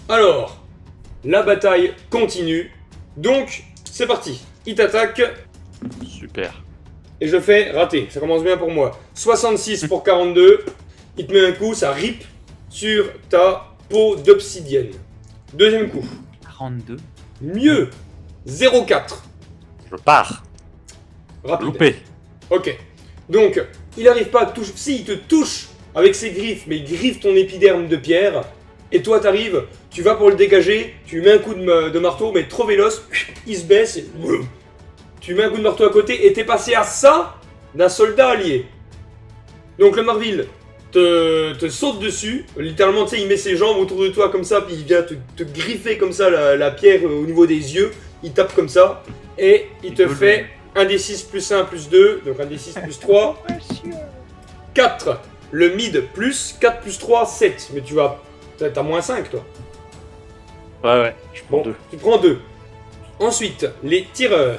Alors, la bataille continue. Donc, c'est parti. Il t'attaque Super. et je fais rater. Ça commence bien pour moi. 66 pour 42. Il te met un coup, ça rip sur ta peau d'obsidienne. Deuxième coup. 42. Mieux. 0,4. Je pars. Rapide. Loupé. Ok. Donc, il n'arrive pas à te toucher. Si, il te touche avec ses griffes, mais il griffe ton épiderme de pierre. Et toi, t'arrives, tu vas pour le dégager, tu lui mets un coup de marteau, mais trop véloce, il se baisse et boum. Tu mets un coup de marteau à côté et t'es passé à ça d'un soldat allié. Donc le Marville te saute dessus, littéralement, tu sais, il met ses jambes autour de toi comme ça, puis il vient te griffer comme ça la pierre au niveau des yeux, il tape comme ça, et il te fait 1d6 plus 1 plus 2, donc 1d6 plus 3, 4. Le mid plus 4 plus 3, 7. Mais tu vas. T'as moins 5 toi. Ouais, je prends Bon, 2. tu prends 2. Ensuite, les tireurs.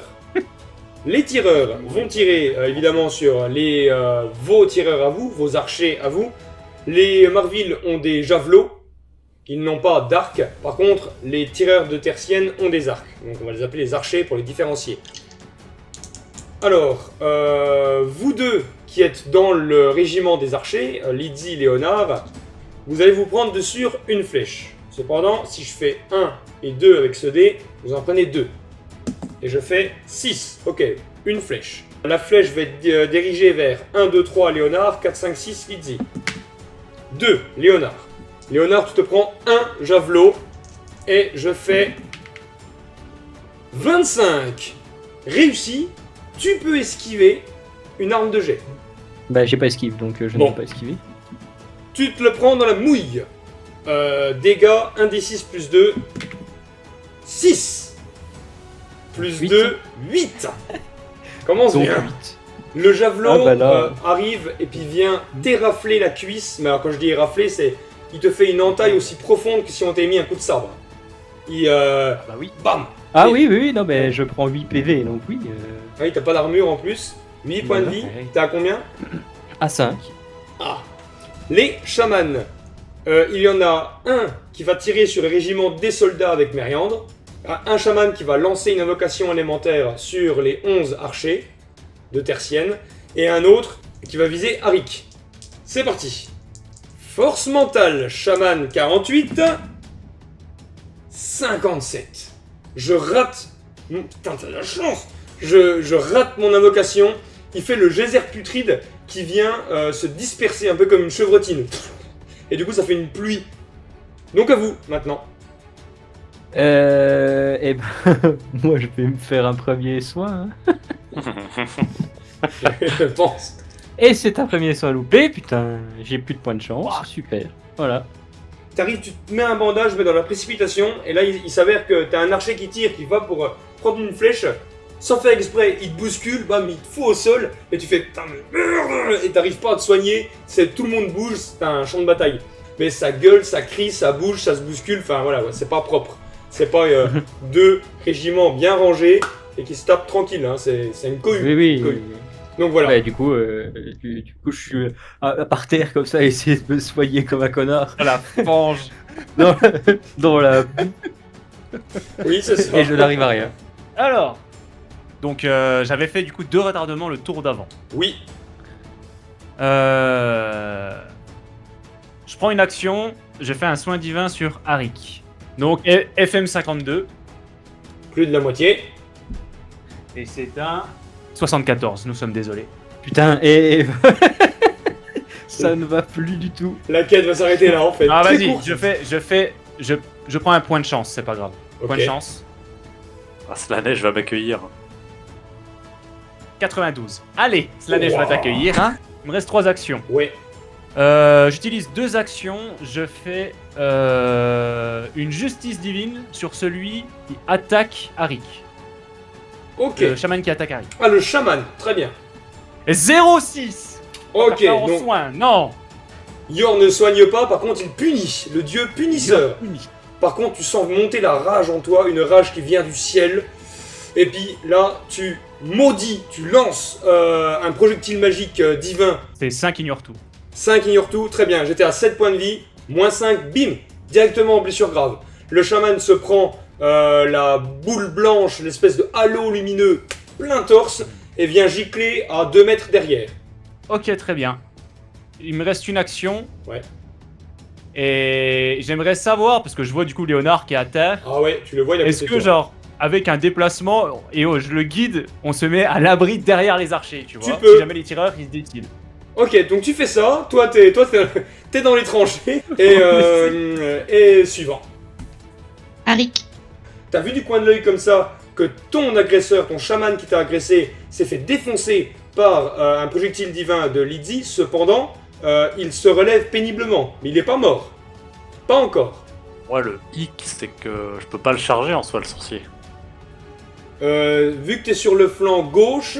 Les tireurs vont tirer évidemment sur vos tireurs à vous, vos archers à vous. Les Marville ont des javelots. Ils n'ont pas d'arc. Par contre, les tireurs de tertienne ont des arcs. Donc on va les appeler les archers pour les différencier. Alors, vous deux qui êtes dans le régiment des archers, Lydie, Léonard, vous allez vous prendre dessus une flèche. Cependant, si je fais 1 et 2 avec ce dé, vous en prenez 2. Et je fais 6. Ok, une flèche. La flèche va être dirigée vers 1, 2, 3, Léonard, 4, 5, 6, Lydie. 2, Léonard. Léonard, tu te prends un javelot. Et je fais 25. Réussi, tu peux esquiver une arme de jet. Bah j'ai pas esquive donc je ne Bon. peux pas esquiver. Tu te le prends dans la mouille. Dégâts 1d6 plus 2. 6. Plus 8. 2, 8. Commence Donc bien. 8. Le javelot Ah bah là. arrive et puis vient t'érafler la cuisse. Mais alors quand je dis érafler, c'est il te fait une entaille aussi profonde que si on t'avait mis un coup de sabre. Il Bah oui. bam. Ah Et- oui, non mais je prends 8 PV donc oui. Ah oui, t'as pas d'armure en plus. 8 points de Voilà, vie. ouais. T'es à combien? À 5. Ah. Les chamans. Il y en a un qui va tirer sur les régiments des soldats avec Mériandre. Un chaman qui va lancer une invocation élémentaire sur les 11 archers de Tertienne. Et un autre qui va viser Arik. C'est parti. Force mentale, chaman 48. 57. Je rate. Putain, t'as de la chance. Je rate mon invocation. Il fait le geyser putride qui vient se disperser un peu comme une chevrotine. Et du coup, ça fait une pluie. Donc à vous, maintenant. Et ben, moi je vais me faire un premier soin. Hein. Je pense. Et c'est un premier soin loupé, putain, j'ai plus de points de chance, super. Voilà. T'arrives, tu te mets un bandage, mais dans la précipitation. Et là, il s'avère que t'as un archer qui tire, qui va pour prendre une flèche. Sans faire exprès, il te bouscule, bam, il te fout au sol. Et tu fais putain, mais merde. Et t'arrives pas à te soigner. Tout le monde bouge, c'est un champ de bataille. Mais ça gueule, ça crie, ça bouge, ça se bouscule. Enfin voilà, ouais, c'est pas propre. C'est pas deux régiments bien rangés et qui se tapent tranquille. Hein. C'est une cohue. Oui, oui. Une cohue. Donc voilà. Ouais, du coup, je suis par terre comme ça, à essayer de me soigner comme un connard. La fange. dans, dans la... Oui, c'est ça. Et je n'arrive à rien. Alors, donc j'avais fait du coup 2 retardements le tour d'avant. Oui. Je prends une action, je fais un soin divin sur Arik. Donc FM 52 Plus de la moitié. et c'est un 74, nous sommes désolés. Putain, et... ça ne va plus du tout. La quête va s'arrêter là en fait. Ah Très vas-y, courte. je prends un point de chance, c'est pas grave. Point de Ok. chance. Ah, la neige va m'accueillir. 92. Allez, Slanesh va Wow. t'accueillir, hein. Il me reste 3 actions. Ouais. J'utilise 2 actions, je fais une justice divine sur celui qui attaque Arik. Ok. Le chaman qui attaque Arik. Ah, le chaman. Très bien. Et 0,6. Ok. En Donc, soin, non. Yor ne soigne pas, par contre, il punit. Le dieu punisseur. Puni. Par contre, tu sens monter la rage en toi, une rage qui vient du ciel. Et puis là, tu maudis, tu lances un projectile magique divin. C'est 5 ignore tout. 5 ignore tout, très bien. J'étais à 7 points de vie, moins 5, bim, directement en blessure grave. Le chaman se prend la boule blanche, l'espèce de halo lumineux plein torse, et vient gicler à 2 mètres derrière. Ok, très bien. Il me reste une action. Ouais. Et j'aimerais savoir, parce que je vois du coup Léonard qui est à terre, Ah ouais, tu le vois, il a est-ce que genre, avec un déplacement, et je le guide, on se met à l'abri derrière les archers, tu vois, peux. si jamais les tireurs ils se décident. Ok, donc tu fais ça, toi t'es dans les tranchées, et suivant. Arik. T'as vu du coin de l'œil comme ça que ton agresseur, ton chaman qui t'a agressé, s'est fait défoncer par un projectile divin de Lydie, cependant, il se relève péniblement, mais il est pas mort. Pas encore. Moi, le hic, c'est que je peux pas le charger en soi, le sorcier. Vu que t'es sur le flanc gauche,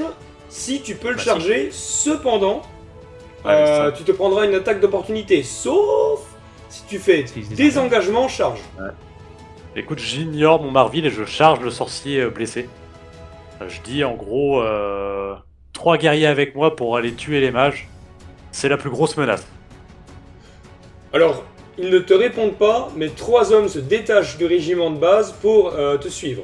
si tu peux le Bah, charger, cependant, Ouais, ça- tu te prendras une attaque d'opportunité, sauf si tu fais Si, c'est désengagement charge. Écoute, j'ignore mon Marville et je charge le sorcier blessé. Je dis en gros 3 guerriers avec moi pour aller tuer les mages. C'est la plus grosse menace. Alors, ils ne te répondent pas, mais 3 hommes se détachent du régiment de base pour te suivre.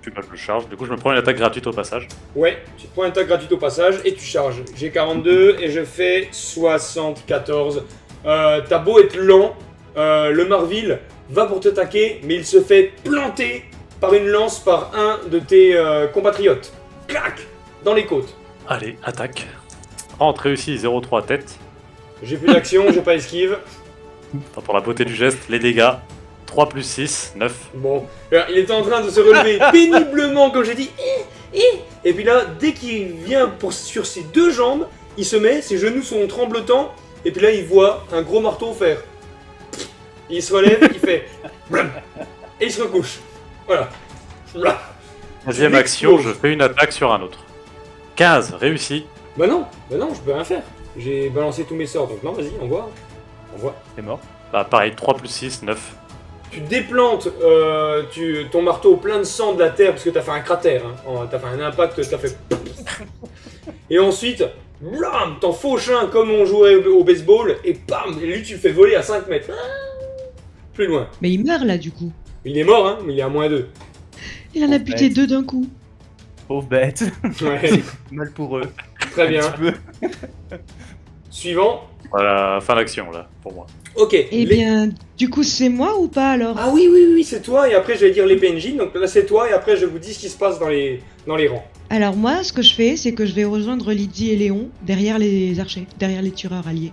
Puis bah, je le charge. Du coup, je me prends une attaque gratuite au passage. Ouais, tu te prends une attaque gratuite au passage et tu charges. J'ai 42 et je fais 74. T'as beau être lent, le Marville va pour t'attaquer, mais il se fait planter par une lance par un de tes compatriotes. Clac! Dans les côtes. Allez, attaque. Rentre réussi, 0,3 tête. J'ai plus d'action, j'ai pas esquive. Enfin, pour la beauté du geste, les dégâts. 3 plus 6, 9. Bon, il était en train de se relever péniblement, comme j'ai dit. Et puis là, dès qu'il vient sur ses 2 jambes, il se met, ses genoux sont tremblotants, et puis là, il voit un gros marteau au fer. Il se relève, il fait... Blam et il se recouche. Voilà. Blam. Deuxième Il action, explose. je fais une attaque sur un autre. 15, réussi. Bah non, je peux rien faire. J'ai balancé tous mes sorts, donc non, vas-y, envoie. Envoie. C'est mort. Bah pareil, 3 plus 6, 9. Tu déplantes ton marteau plein de sang de la terre, parce que t'as fait un cratère, hein. T'as fait un impact, t'as fait... Et ensuite, blam, t'en fauches un comme on jouait au baseball, et bam, et lui tu le fais voler à 5 mètres. Plus loin. Mais il meurt là du coup. Il est mort, hein, mais il est à -2. Il en a Oh, buté bête. 2 d'un coup. Pauvre bête. Ouais, Mal pour eux. très bien. Un petit peu. Suivant. Voilà, fin d'action là, pour moi. Ok. Eh bien, du coup, c'est moi ou pas alors? Ah oui, c'est toi, et après je vais dire les PNJ, donc là c'est toi, et après je vous dis ce qui se passe dans les rangs. Alors moi, ce que je fais, c'est que je vais rejoindre Lydie et Léon derrière les archers, derrière les tireurs alliés.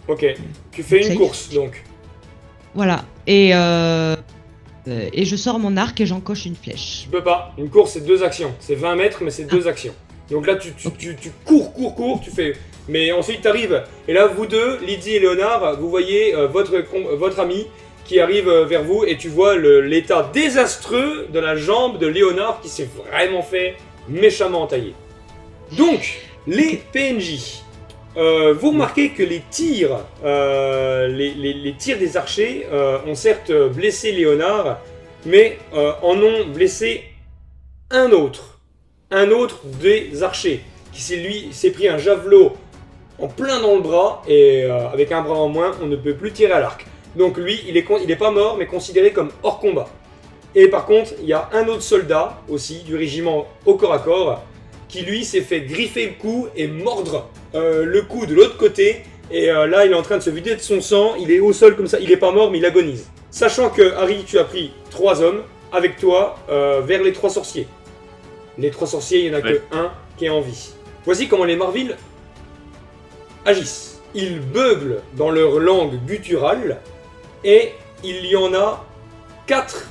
Ok. Tu fais une Safe. course, donc. Voilà. Et je sors mon arc et j'encoche une flèche. Tu peux pas. Une course, c'est 2 actions. C'est 20 mètres, mais c'est 2 actions. Donc là, tu cours, tu fais... Mais ensuite, t'arrives. Et là, vous deux, Lydie et Léonard, vous voyez votre ami qui arrive vers vous, et tu vois l'état désastreux de la jambe de Léonard qui s'est vraiment fait méchamment entailler. Donc, les PNJ. Vous remarquez que les tirs, les tirs des archers ont certes blessé Léonard, mais en ont blessé un autre des archers, qui s'est pris un javelot en plein dans le bras, et avec un bras en moins, on ne peut plus tirer à l'arc. Donc lui, il est pas mort, mais considéré comme hors combat. Et par contre, il y a un autre soldat, aussi, du régiment au corps à corps, qui lui s'est fait griffer le cou et mordre le cou de l'autre côté, et là il est en train de se vider de son sang, il est au sol comme ça, il est pas mort mais il agonise. Sachant que Harry, tu as pris 3 hommes avec toi vers les 3 sorciers. Les 3 sorciers, il n'y en a Ouais. que un qui est en vie. Voici comment les Marville agissent. Ils beuglent dans leur langue gutturale, et il y en a 4.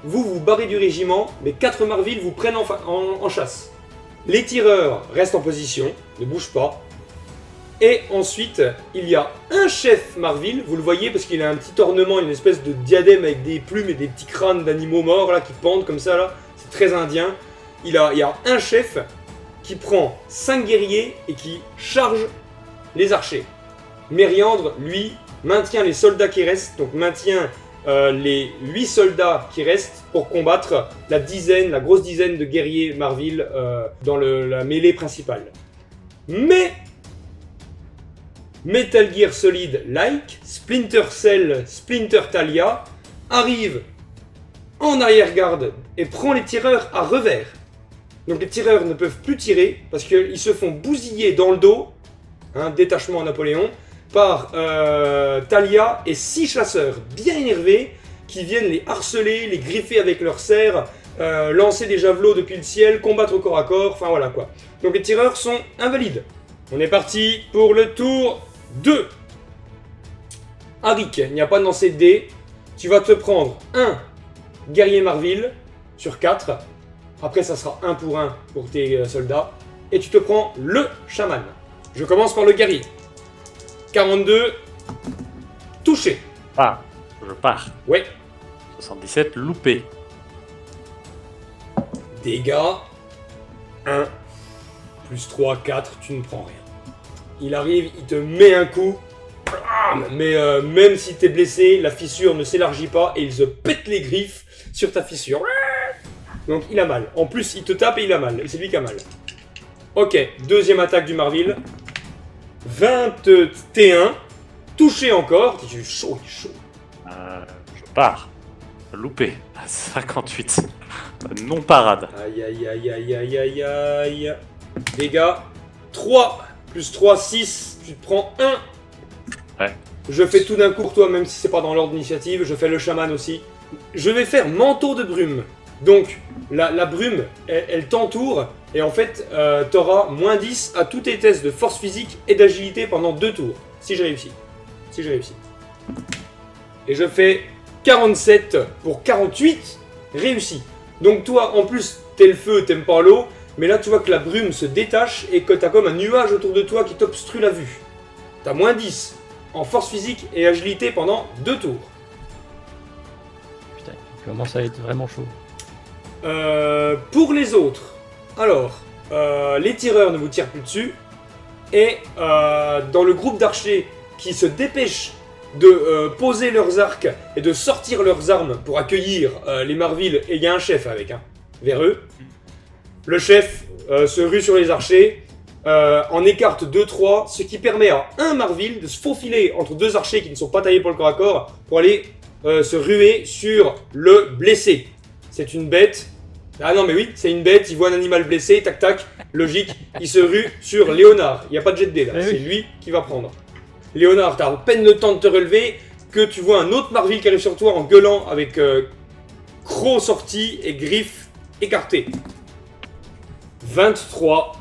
Vous barrez du régiment, mais 4 Marville vous prennent en chasse. Les tireurs restent en position, ne bougent pas. Et ensuite, il y a un chef Marville, vous le voyez parce qu'il a un petit ornement, une espèce de diadème avec des plumes et des petits crânes d'animaux morts là qui pendent comme ça là. C'est très indien. Il y a un chef qui prend 5 guerriers et qui charge les archers. Mériandre, lui, maintient les soldats qui restent, donc maintient les 8 soldats qui restent pour combattre la grosse dizaine de guerriers Marville dans la mêlée principale. Mais Metal Gear Solid Like, Splinter Cell, Splinter Talia arrive en arrière-garde et prend les tireurs à revers. Donc les tireurs ne peuvent plus tirer parce qu'ils se font bousiller dans le dos, détachement à Napoléon, par Talia et 6 chasseurs bien énervés qui viennent les harceler, les griffer avec leurs serres, lancer des javelots depuis le ciel, combattre au corps à corps, enfin voilà quoi. Donc les tireurs sont invalides. On est parti pour le tour 2. Arik, il n'y a pas de lancer de dés. Tu vas te prendre un guerrier Marville sur 4. Après, ça sera 1 pour tes soldats. Et tu te prends le chaman. Je commence par le guerrier. 42. Touché. Ah, je pars. Ouais. 77, loupé. Dégâts. 1. Plus 3, 4. Tu ne prends rien. Il arrive, il te met un coup. Mais même si t'es blessé, la fissure ne s'élargit pas et il se pète les griffes sur ta fissure. Donc il a mal. En plus, il te tape et il a mal. Et c'est lui qui a mal. Ok, deuxième attaque du Marville. 21. Touché encore. Il est chaud, il est chaud. Je pars. Loupé. 58. Non parade. Aïe, aïe, aïe, aïe, aïe, aïe, aïe. Dégâts. 3. Plus 3, 6. Tu te prends 1. Ouais. Je fais tout d'un coup pour toi, même si c'est pas dans l'ordre d'initiative. Je fais le chaman aussi. Je vais faire manteau de brume. Donc, la brume, elle t'entoure. Et en fait, t'auras moins 10 à tous tes tests de force physique et d'agilité pendant 2 tours. Si j'ai réussi. Si j'ai réussi. Et je fais 47 pour 48 réussi. Donc toi, en plus, t'es le feu, t'aimes pas l'eau. Mais là, tu vois que la brume se détache et que t'as comme un nuage autour de toi qui t'obstrue la vue. T'as moins 10 en force physique et agilité pendant 2 tours. Putain, il commence à être vraiment chaud. Pour les autres, alors, les tireurs ne vous tirent plus dessus. Et dans le groupe d'archers qui se dépêchent de poser leurs arcs et de sortir leurs armes pour accueillir les Marvilles, et il y a un chef avec, vers eux. Le chef se rue sur les archers, en écarte 2-3, ce qui permet à un Marville de se faufiler entre 2 archers qui ne sont pas taillés pour le corps à corps pour aller se ruer sur le blessé. C'est une bête. Ah non mais oui, c'est une bête, il voit un animal blessé, tac tac, logique, il se rue sur Léonard. Il n'y a pas de jet de dés là, c'est lui qui va prendre. Léonard, t'as à peine le temps de te relever que tu vois un autre Marville qui arrive sur toi en gueulant avec crocs sortis et griffes écartées. 23,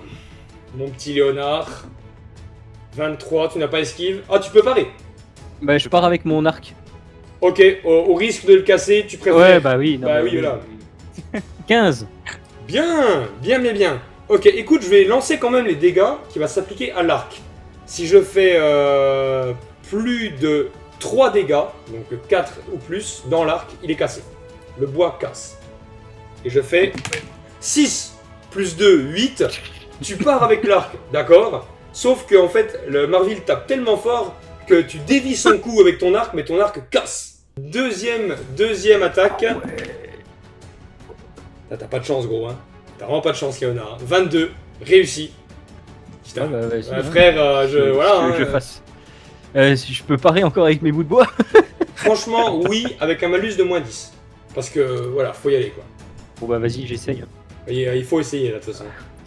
mon petit Léonard. 23, tu n'as pas esquive. Ah, tu peux parer. Bah, je pars avec mon arc. Ok, au risque de le casser, tu préfères. Ouais, bah oui. Non, Bah oui, voilà. 15. Bien, bien, bien, bien. Ok, écoute, je vais lancer quand même les dégâts qui va s'appliquer à l'arc. Si je fais plus de 3 dégâts, donc 4 ou plus, dans l'arc, il est cassé. Le bois casse. Et je fais 6 plus 2, 8. Tu pars avec l'arc, d'accord? Sauf que en fait, le Marville tape tellement fort que tu dévis son coup avec ton arc, mais ton arc casse. Deuxième attaque. T'as pas de chance, gros, hein. T'as vraiment pas de chance, Léonard. 22, réussi. Putain, Ah, bah, vas-y, hein. frère, je fasse. Si je peux parer encore avec mes bouts de bois. Franchement, oui, avec un malus de moins 10. Parce que, voilà, faut y aller, quoi. Bon bah vas-y, j'essaye. Il faut essayer, là, de toute façon.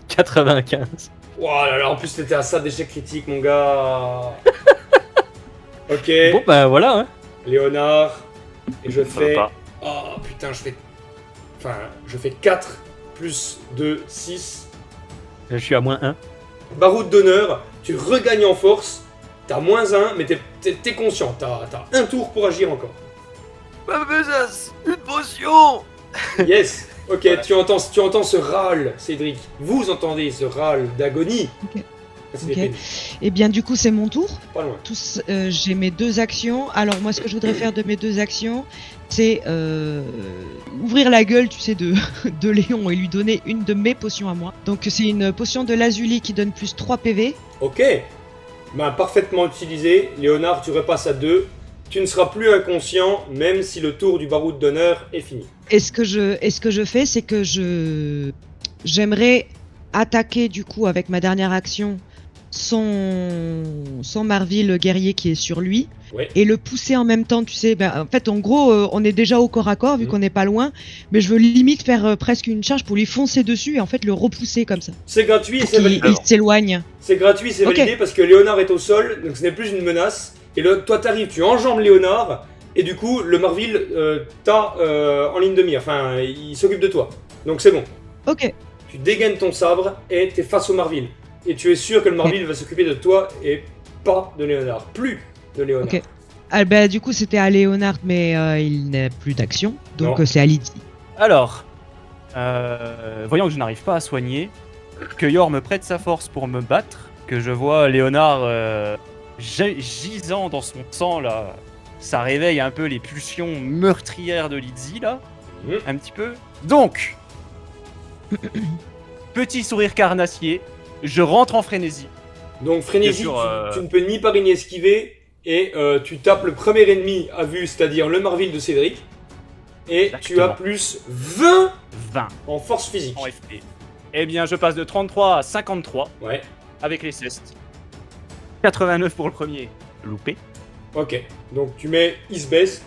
95. Oh là là, en plus, t'étais à ça d'échec critique, mon gars. Ok, Bon bah voilà, hein. Léonard. Et je Ça va fais... pas. Oh, putain, je fais 4 plus 2, 6. Je suis à moins 1. Baroud d'honneur, tu regagnes en force. T'as moins 1, mais t'es conscient. T'as un tour pour agir encore. Ma besace, une potion. Yes. Ok, Voilà. tu entends ce râle, Cédric. Vous entendez ce râle d'agonie. Ok. C'est des Ok. pénis. Et bien du coup c'est mon tour. Pas loin. Tous, j'ai mes 2 actions. Alors moi ce que je voudrais faire de mes 2 actions, c'est ouvrir la gueule, tu sais, de Léon et lui donner une de mes potions à moi. Donc c'est une potion de lazuli qui donne plus 3 PV. Ok. Ben, parfaitement utilisé. Léonard, tu repasses à 2. Tu ne seras plus inconscient, même si le tour du baroud d'honneur est fini. Et ce que je fais, c'est que j'aimerais attaquer du coup avec ma dernière action son Marvil guerrier qui est sur lui Ouais. et le pousser en même temps, tu sais. En fait, en gros, on est déjà au corps à corps vu qu'on n'est pas loin, mais je veux limite faire presque une charge pour lui foncer dessus et en fait le repousser comme ça. C'est gratuit et Pour c'est qu'il validé. il s'éloigne. C'est gratuit, c'est Ok. validé parce que Léonard est au sol, donc ce n'est plus une menace. Et là, toi, t'arrives, tu enjambes Léonard, et du coup, le Marvil t'a en ligne de mire. Enfin, il s'occupe de toi. Donc c'est bon. Ok. Tu dégaines ton sabre et t'es face au Marvil. Et tu es sûr que le Marvil va s'occuper de toi et pas de Léonard. Plus de Léonard. Ok. Ah, bah, du coup, c'était à Léonard, mais il n'a plus d'action, donc Non. c'est à Lydie. Alors, voyant que je n'arrive pas à soigner, que Yor me prête sa force pour me battre, que je vois Léonard gisant dans son sang là, ça réveille un peu les pulsions meurtrières de Lydie là, Mhm. un petit peu. Donc, petit sourire carnassier, je rentre en frénésie. Donc frénésie, Bien sûr, tu ne peux ni pari ni esquiver. Et tu tapes le premier ennemi à vue, c'est-à-dire le Marvil de Cédric. Et tu as Exactement. plus 20 20 en force physique. en FP. Eh bien, je passe de 33 à 53 Ouais, avec les cestes. 89 pour le premier, loupé. ok. Donc tu mets il se baisse.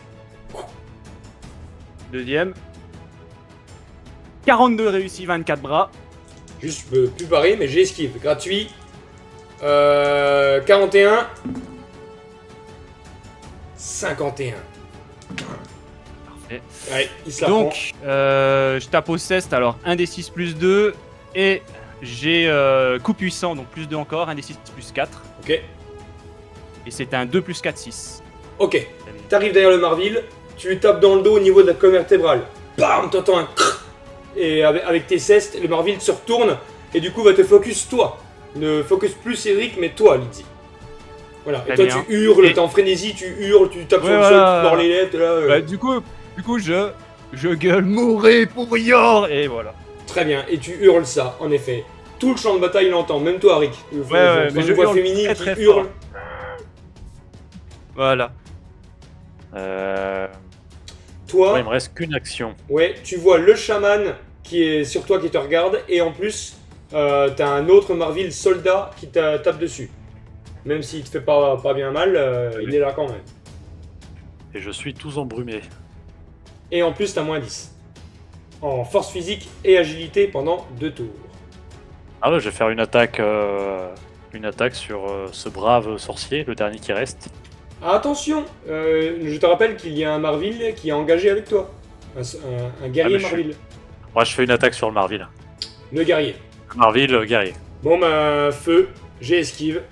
Deuxième. 42 réussi, 24 bras. Juste, je peux plus parer, mais j'ai esquive. Gratuit. 41. 51. Parfait. Ouais, il se la prend. Donc, je tape au ceste, alors 1 des 6 plus 2. Et j'ai coup puissant, donc plus 2 encore, 1 des 6 plus 4. Ok. Et c'est un 2 plus 4, 6. Ok. T'arrives derrière le Marvil, tu lui tapes dans le dos au niveau de la colonne vertébrale. Bam, t'entends un crrr. Et avec tes cestes, le Marvil se retourne et du coup va te focus toi. Ne focus plus Cédric, mais toi, Lydie. Voilà. Très et toi, bien. tu hurles, Et- t'es en frénésie, tu hurles, tu tapes Ouais, sur le sol, voilà. tu mords les lèvres, t'es là. Bah, du coup je gueule mourrez pour Yor. Et voilà. Très bien. Et tu hurles ça, en effet. Tout le champ de bataille l'entend, même toi, Rick. Ouais, mais je je voix hurle féminine très, qui très hurle. fort. Voilà. Toi, Ouais, il me reste qu'une action. ouais, tu vois le chaman qui est sur toi qui te regarde et en plus t'as un autre Marvil soldat qui te tape dessus. Même s'il te fait pas bien mal, il est là quand même. Et je suis tous embrumé. Et en plus t'as moins 10. En force physique et agilité pendant 2 tours. Ah ouais, je vais faire une attaque sur ce brave sorcier, le dernier qui reste. Ah, attention, je te rappelle qu'il y a un Marvil qui est engagé avec toi. Un guerrier Ah, mais je suis- Marvil. Moi, je fais une attaque sur le Marvil. Le guerrier. Marvil, guerrier. Bon bah feu, j'ai esquive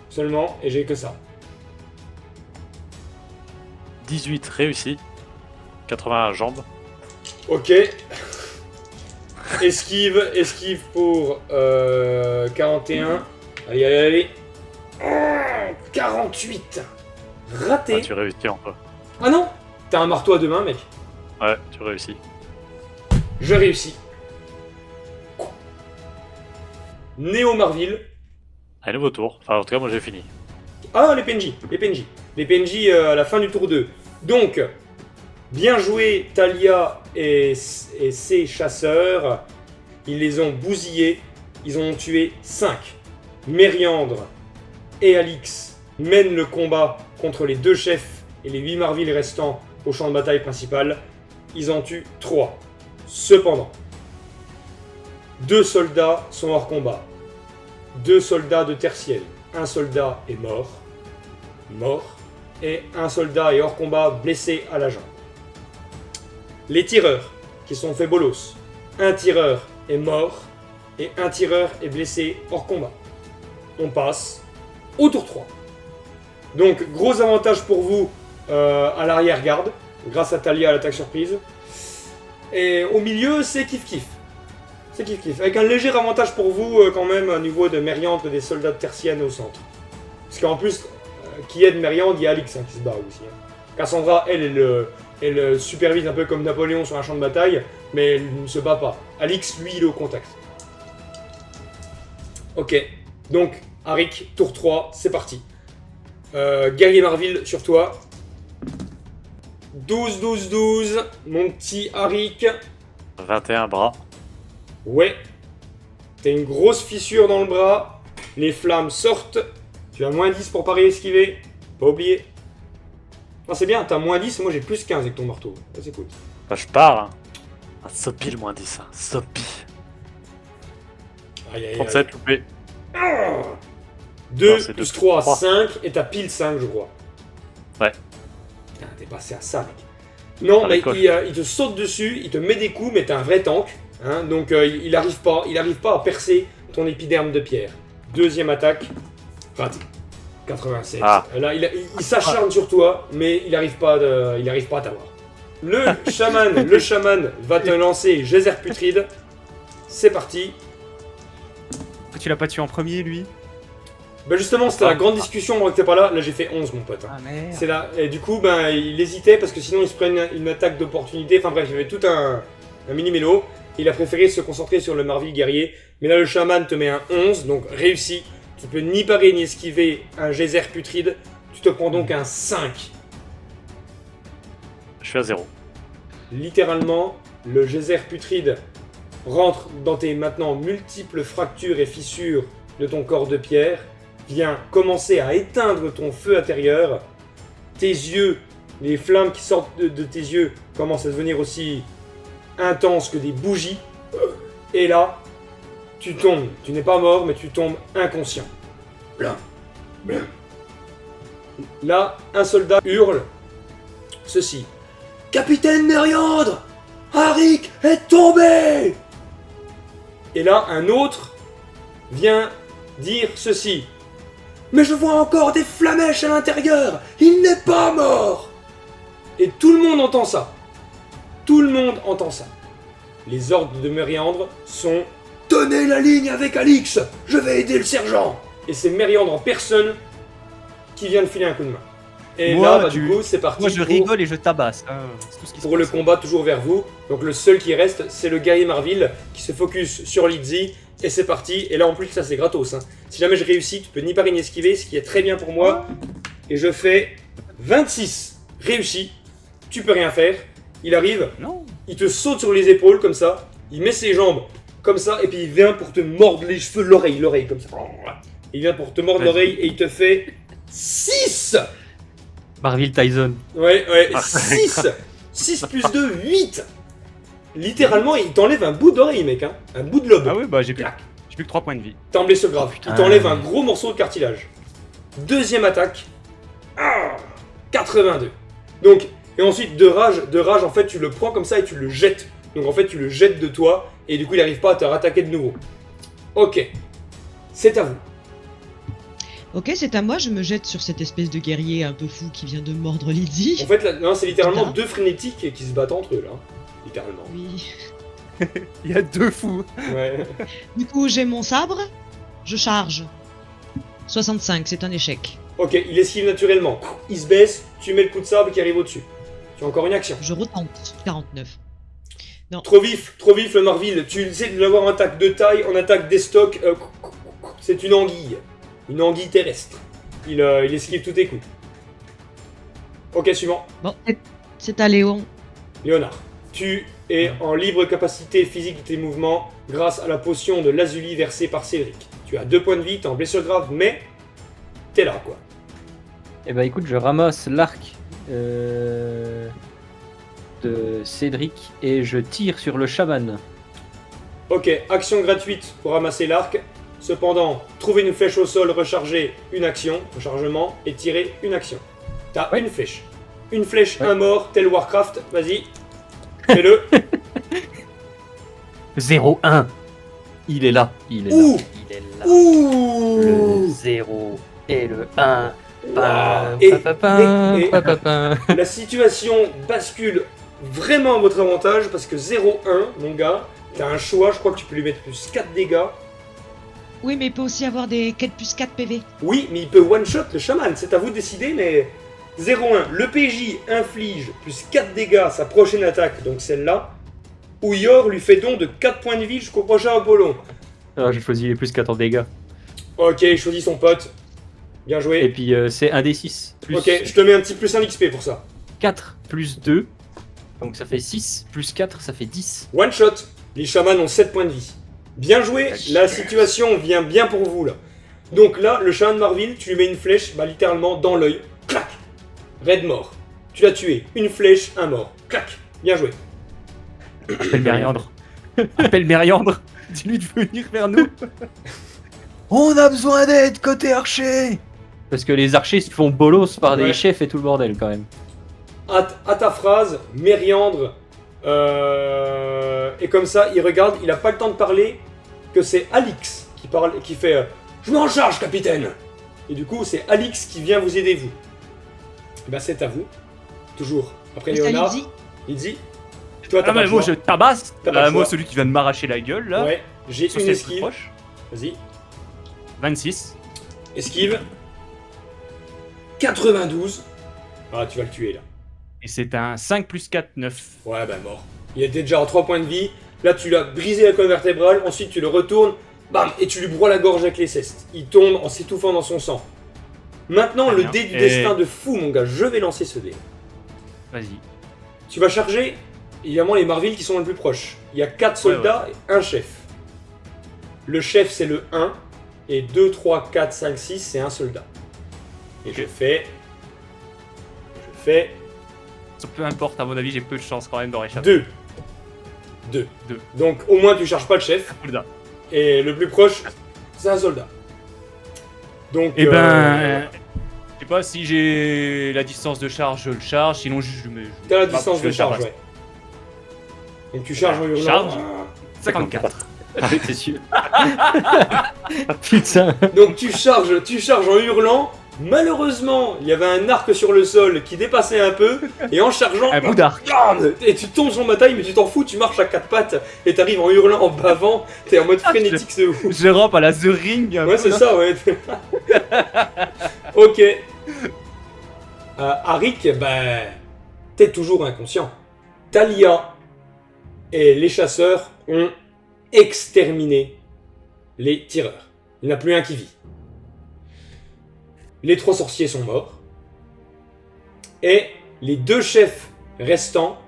seulement et j'ai que ça. 18 réussi. 81 jambes. Ok. Esquive pour 41. Allez, allez, allez. 48. Raté. Ah, tu réussis encore. Ah non, t'as un marteau à deux mains, mec. Ouais, tu réussis. Je réussis. Néo Marvil. Un nouveau tour. Enfin, en tout cas, moi j'ai fini. Ah, les PNJ. Les PNJ à la fin du tour 2. Donc, bien joué Talia et ses chasseurs. Ils les ont bousillés. Ils en ont tué 5. Mériandre et Alix mènent le combat contre les 2 chefs et les 8 Marvil restants au champ de bataille principal. Ils en tuent 3. Cependant, 2 soldats sont hors combat. 2 soldats de tertiel. Un soldat est mort. Et un soldat est hors combat, blessé à la jambe. Les tireurs, qui sont fait bolos. Un tireur est mort et un tireur est blessé hors combat. On passe au tour 3. Donc, gros avantage pour vous à l'arrière-garde, grâce à Talia à l'attaque surprise. Et au milieu, c'est kiff-kiff. C'est kiff-kiff. Avec un léger avantage pour vous, quand même, au niveau de Mériante, des soldats de Tertienne au centre. Parce qu'en plus, qui aide Mériante, il y a Alix qui se bat aussi. Cassandra, elle supervise un peu comme Napoléon sur un champ de bataille, mais elle ne se bat pas. Alix, lui, il est au contact. Ok. Donc, Arik, tour 3, c'est parti. Guerrier Marvil sur toi. 12, 12, 12. Mon petit Arik. 21 bras. Ouais. T'as une grosse fissure dans le bras. Les flammes sortent. Tu as moins 10 pour parer et esquiver. Pas oublier. Non, c'est bien, t'as moins 10, moi j'ai plus 15 avec ton marteau. Ça, c'est cool. Bah, je pars. Hein. Un sopi le moins 10. Un sopi. Aïe, aïe, aïe. 37 loupé. 2 Non, c'est plus deux, 3, trois. 5, et t'as pile 5, je crois. Ouais. Putain, t'es passé à ça, mec. Non, À mais l'école. il te saute dessus, il te met des coups, mais t'es un vrai tank. Hein, donc il arrive pas à percer ton épiderme de pierre. Deuxième attaque, raté. 87. Ah. Là, il s'acharne sur toi, mais il arrive pas à t'avoir. Le chaman va te lancer geyser putride. C'est parti. Pourquoi tu l'as pas tué en premier, lui? Bah justement, c'était la grande discussion, moi que t'es pas là. Là, j'ai fait 11, mon pote. Hein. Ah merde. C'est là. Et du coup, ben, il hésitait parce que sinon il se prenait une attaque d'opportunité. Enfin bref, il y avait tout un mini-mélo. Il a préféré se concentrer sur le Marvil guerrier. Mais là, le chaman te met un 11, donc réussi. Tu peux ni parer ni esquiver un geyser putride. Tu te prends donc un 5. Je suis à 0. Littéralement, le geyser putride rentre dans tes maintenant multiples fractures et fissures de ton corps de pierre, vient commencer à éteindre ton feu intérieur. Tes yeux, les flammes qui sortent de tes yeux commencent à devenir aussi intenses que des bougies. Et là, tu tombes. Tu n'es pas mort, mais tu tombes inconscient. Blam, blam. Là, un soldat hurle ceci. Capitaine Mériandre, Harik est tombé. Et là, un autre vient dire ceci. Mais je vois encore des flamèches à l'intérieur. Il n'est pas mort. Et tout le monde entend ça. Tout le monde entend ça. Les ordres de Mériandre sont « Tenez la ligne avec Alix, je vais aider le sergent !» Et c'est Mériandre en personne qui vient de filer un coup de main. Et Moi, là, bah, du coup, c'est parti Moi, je pour- rigole et je tabasse. Hein. C'est tout ce qui se pour le passe. combat toujours vers vous. Donc le seul qui reste, c'est le guerrier Marvil qui se focus sur Lizzie. Et c'est parti. Et là, en plus, ça c'est gratos. Hein. Si jamais je réussis, tu peux ni parer ni esquiver, ce qui est très bien pour moi. Et je fais 26. Réussi. Tu peux rien faire. Il arrive, Non. il te saute sur les épaules comme ça. Il met ses jambes comme ça. Et puis il vient pour te mordre les cheveux, l'oreille comme ça. Il vient pour te mordre Vas-y. l'oreille et il te fait 6. Marvil Tyson. Ouais, 6 6 plus 2, 8. Littéralement, il t'enlève un bout d'oreille, mec, hein. Un bout de lobe. Ah oui, bah j'ai plus, Clac. j'ai plus que 3 points de vie. T'es en blessure grave. Il putain. t'enlève un gros morceau de cartilage. Deuxième attaque. 82. Donc, et ensuite, de rage, en fait, tu le prends comme ça et tu le jettes. Donc, en fait, tu le jettes de toi et du coup, il n'arrive pas à te rattaquer de nouveau. Ok. C'est à vous. Ok, c'est à moi, je me jette sur cette espèce de guerrier un peu fou qui vient de mordre Lydie. En fait, là, non, c'est littéralement Putain. deux frénétiques qui se battent entre eux, là. Littéralement. Oui. Il y a 2 fous. Ouais. Du coup, j'ai mon sabre, je charge. 65, c'est un échec. Ok, il esquive naturellement. Il se baisse, tu mets le coup de sabre qui arrive au-dessus. Tu as encore une action. Je retente. 49. Trop vif le Marvil. Tu essaies de l'avoir en attaque de taille, en attaque d'estoc. C'est une anguille. Une anguille terrestre. Il esquive tous tes coups. Ok, suivant. Bon, c'est à Léon. Léonard. Tu es en libre capacité physique de tes mouvements grâce à la potion de Lazuli versée par Cédric. Tu as 2 points de vie, t'es en blessure grave, mais t'es là, quoi. Eh ben écoute, je ramasse l'arc de Cédric et je tire sur le chaman. Ok, action gratuite pour ramasser l'arc. Cependant, trouver une flèche au sol, recharger une action, rechargement, et tirer une action. T'as Ouais. une flèche. Une flèche, Ouais. un mort, tel Warcraft, vas-y. Fais-le. 0-1. Il est là. Il est Ouh. là. Il est là. Ouh. Le 0 et le 1. Waouh. Et Et la situation bascule vraiment à votre avantage parce que 0-1, mon gars, t'as un choix, je crois que tu peux lui mettre plus 4 dégâts. Oui, mais il peut aussi avoir des 4 plus 4 PV. Oui, mais il peut one-shot le chaman, c'est à vous de décider, mais 0-1, le PJ inflige plus 4 dégâts à sa prochaine attaque, donc celle-là, ou Yor lui fait don de 4 points de vie jusqu'au prochain Apollon. Alors j'ai choisi les plus 4 dégâts. Ok, il choisit son pote. Bien joué. Et puis c'est 1 des 6. Plus Ok, je te mets un petit plus 1 XP pour ça. 4 plus 2. Donc ça fait 6. Plus 4, ça fait 10. One shot, les chamans ont 7 points de vie. Bien joué, la situation vient bien pour vous là. Donc là, le chaman de Marville, tu lui mets une flèche, bah littéralement dans l'œil. Clac. Raid mort. Tu l'as tué. Une flèche, un mort. Clac. Bien joué. Appelle Mériandre. Appelle Mériandre. Dis-lui de venir vers nous. On a besoin d'aide côté archer. Parce que les archers se font bolos par Ouais. des chefs et tout le bordel quand même. À ta phrase, Mériandre et comme ça, il regarde, il a pas le temps de parler, que c'est Alix qui parle et qui fait je m'en charge, capitaine. Et du coup, c'est Alix qui vient vous aider, vous. Et ben, c'est à vous. Toujours. Après Et ça lui Léonard, dit il dit toi, t'as Ah pas bah le moi choix. je tabasse. T'as pas le Moi choix. celui qui vient de m'arracher la gueule là. Ouais, j'ai Sur une celle plus esquive. proche. Vas-y. 26. Esquive. 92. Ah, tu vas le tuer là. Et c'est un 5 plus 4, 9. Ouais, bah mort. Il était déjà en 3 points de vie. Là, tu l'as brisé la colonne vertébrale. Ensuite, tu le retournes. Bam. Et tu lui broies la gorge avec les cestes. Il tombe en s'étouffant dans son sang. Maintenant, Très le bien. dé du Et- destin de fou, mon gars. Je vais lancer ce dé. Vas-y. Tu vas charger, évidemment, les Marvilles qui sont les plus proches. Il y a 4 soldats et un chef. Le chef, c'est le 1. Et 2, 3, 4, 5, 6, c'est un soldat. Et je fais... Peu importe, à mon avis, j'ai peu de chance quand même d'en réchapper. 2. Deux. Donc, au moins, tu charges pas le chef. Soldat. Et le plus proche, c'est un soldat. Donc, Et ben. Je sais pas si j'ai la distance de charge, je le charge. Sinon, t'as la bah, distance je de le charge, tabasse. ouais. Donc, tu charges en hurlant. Charge. 54. Oui, c'est sûr. Putain. Donc, tu charges en hurlant. Malheureusement, il y avait un arc sur le sol qui dépassait un peu. Et en chargeant, Un bout d'arc. blam, et tu tombes sur ma taille, mais tu t'en fous, tu marches à 4 pattes. Et t'arrives en hurlant, en bavant. T'es en mode frénétique, c'est ouf. Je rampe à la The Ring. un Ouais, peu, c'est là. ça, ouais. Ok. Arik, ben, t'es toujours inconscient. Talia et les chasseurs ont exterminé les tireurs. Il n'y en a plus un qui vit. Les 3 sorciers sont morts. Et les 2 chefs restants,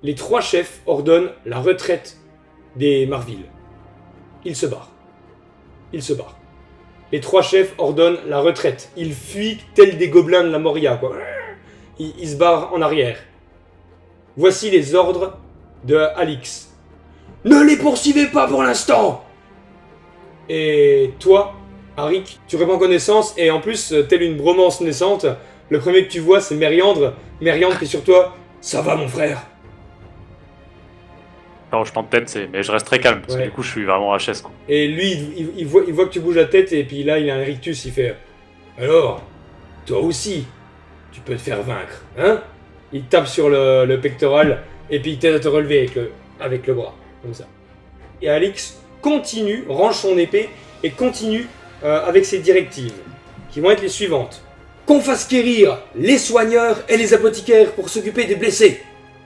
les 3 chefs ordonnent la retraite des Marvilles. Ils se barrent. Les 3 chefs ordonnent la retraite. Ils fuient tels des gobelins de la Moria, quoi. Ils se barrent en arrière. Voici les ordres de Alix. Ne les poursuivez pas pour l'instant! Et toi, Arik, tu reprends connaissance et en plus, telle une bromance naissante, le premier que tu vois, c'est Mériandre. Mériandre qui est sur toi. Ça va, mon frère? Alors je prends de tête, mais je reste très calme parce Ouais. que du coup je suis vraiment HS quoi. Et lui, il voit que tu bouges la tête et puis là, il a un rictus, il fait alors, toi aussi, tu peux te faire vaincre, hein? Il tape sur le pectoral et puis il t'aide à te relever avec le bras, comme ça. Et Alix continue, range son épée et continue avec ses directives, qui vont être les suivantes. Qu'on fasse guérir les soigneurs et les apothicaires pour s'occuper des blessés.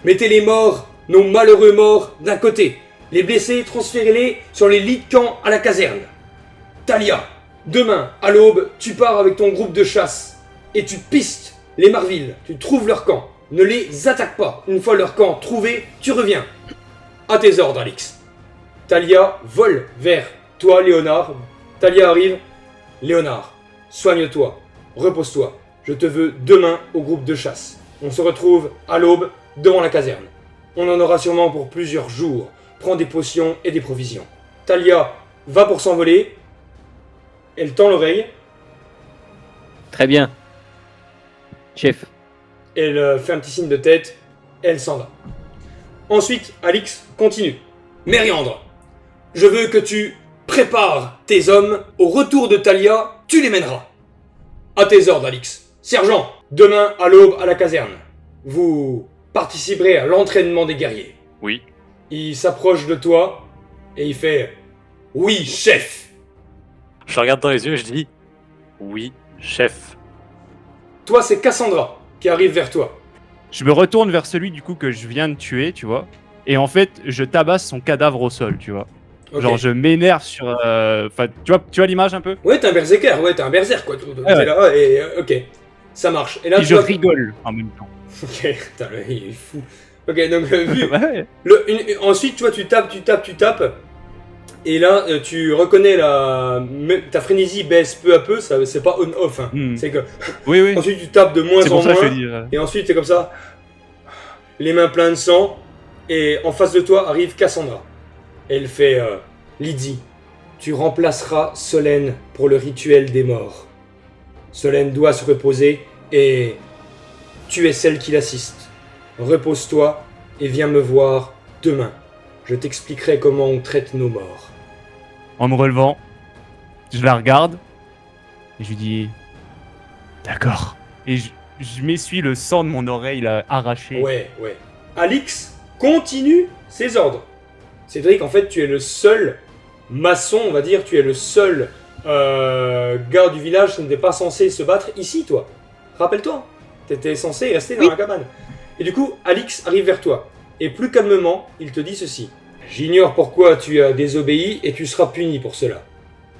Mettez les morts, nos malheureux morts, d'un côté. Les blessés, transférez-les sur les lits de camp à la caserne. Talia, demain, à l'aube, tu pars avec ton groupe de chasse et tu pistes les Marvilles. Tu trouves leur camp. Ne les attaque pas. Une fois leur camp trouvé, tu reviens. À tes ordres, Alix. Talia vole vers toi, Léonard. Talia arrive. Léonard, soigne-toi. Repose-toi. Je te veux demain au groupe de chasse. On se retrouve à l'aube devant la caserne. On en aura sûrement pour plusieurs jours. Prends des potions et des provisions. Talia va pour s'envoler. Elle tend l'oreille. Très bien. Chef. Elle fait un petit signe de tête. Elle s'en va. Ensuite, Alix continue. Mériandre, je veux que tu prépares tes hommes. Au retour de Talia, tu les mèneras. À tes ordres, Alix. Sergent, demain à l'aube à la caserne. Vous participerez à l'entraînement des guerriers. Oui. Il s'approche de toi et il fait « Oui, chef !» Je le regarde dans les yeux et je dis oui, chef. Toi, c'est Cassandra qui arrive vers toi. Je me retourne vers celui du coup que je viens de tuer, tu vois. Et en fait, je tabasse son cadavre au sol, tu vois. Ok. Genre, je m'énerve sur. Enfin, tu vois l'image un peu. Ouais, t'es un berserker, ouais, t'es un berserk, quoi. T'es ouais. là, et ok. Ça marche. Et là, Et tu je vois- rigole en même temps. Ok, putain, il est fou. Ok, donc, vu, Ouais. ensuite, tu vois, tu tapes. Et là, tu reconnais ta frénésie baisse peu à peu, ça, c'est pas on-off. Hein. Hmm. C'est que Oui, oui. ensuite tu tapes de moins C'est en pour ça que je moins, te dis. et ensuite t'es comme ça, les mains pleines de sang, et en face de toi arrive Cassandra. Elle fait Lydie, tu remplaceras Solène pour le rituel des morts. Solène doit se reposer, et tu es celle qui l'assiste. Repose-toi et viens me voir demain. Je t'expliquerai comment on traite nos morts. En me relevant, je la regarde et je lui dis d'accord. Et je m'essuie le sang de mon oreille là, arraché. Ouais. Alix continue ses ordres. Cédric, en fait, tu es le seul maçon, on va dire, tu es le seul gars du village qui n'était pas censé se battre ici, toi. Rappelle-toi, t'étais censé rester dans la cabane. Et du coup, Alix arrive vers toi. Et plus calmement, il te dit ceci. J'ignore pourquoi tu as désobéi et tu seras puni pour cela.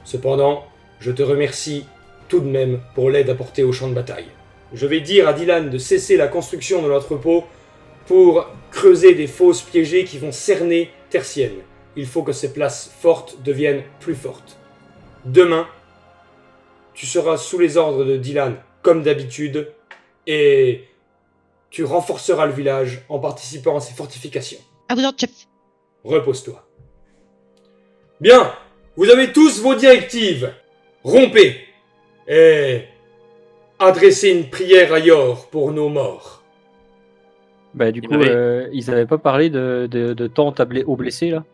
Cependant, je te remercie tout de même pour l'aide apportée au champ de bataille. Je vais dire à Dylan de cesser la construction de l'entrepôt pour creuser des fosses piégées qui vont cerner Tertienne. Il faut que ces places fortes deviennent plus fortes. Demain, tu seras sous les ordres de Dylan comme d'habitude et tu renforceras le village en participant à ses fortifications. À vous ordres, chef. Repose-toi. Bien, vous avez tous vos directives. Rompez et adressez une prière à Yor pour nos morts. Bah, du Il coup, m'avait- ils avaient pas parlé de tente aux blessés là.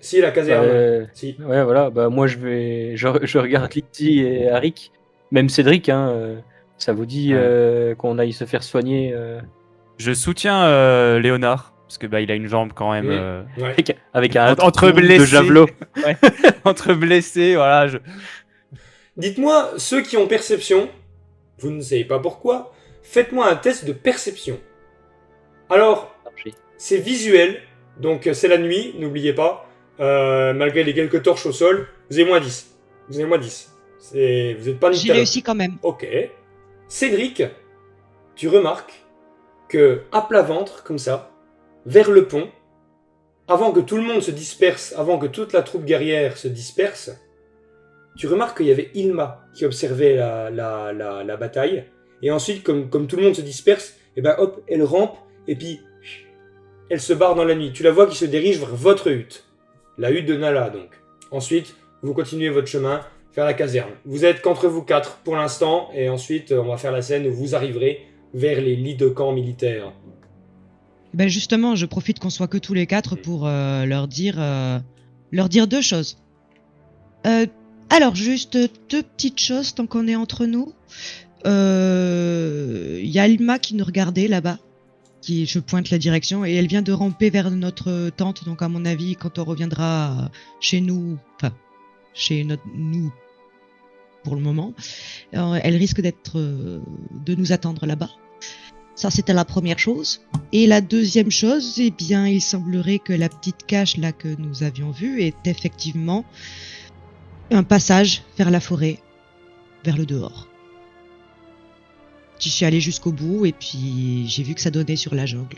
Si, la caserne. Si. Ouais, voilà. Bah, moi, je regarde Lydie et Arik, même Cédric. Ça vous dit qu'on aille se faire soigner Je soutiens Léonard parce que il a une jambe quand même Ouais. avec un entre trou de blessés. javelot. entre blessés. Voilà. Dites-moi, ceux qui ont perception, vous ne savez pas pourquoi, faites-moi un test de perception. Alors, c'est visuel, donc c'est la nuit, n'oubliez pas. Malgré les quelques torches au sol, vous avez moins 10. Vous n'êtes pas J'ai réussi quand même. Ok. Cédric, tu remarques que à plat ventre, comme ça, vers le pont, avant que tout le monde se disperse, avant que toute la troupe guerrière se disperse, tu remarques qu'il y avait Ilma qui observait la bataille. Et ensuite, comme tout le monde se disperse, et ben hop, elle rampe, et puis elle se barre dans la nuit. Tu la vois qui se dirige vers votre hutte. La hutte de Nala, donc. Ensuite, vous continuez votre chemin vers la caserne. Vous êtes qu'entre vous quatre pour l'instant, et ensuite, on va faire la scène où vous arriverez vers les lits de camp militaires. Ben justement, je profite qu'on soit que tous les quatre pour leur dire deux choses. Alors, juste deux petites choses tant qu'on est entre nous. Il y a Alma qui nous regardait là-bas, je pointe la direction, et elle vient de ramper vers notre tente, donc à mon avis, quand on reviendra chez nous, nous pour le moment, elle risque de nous attendre là-bas. Ça, c'était la première chose. Et la deuxième chose, eh bien, il semblerait que la petite cache là que nous avions vue est effectivement un passage vers la forêt, vers le dehors. J'y suis allé jusqu'au bout et puis j'ai vu que ça donnait sur la jungle.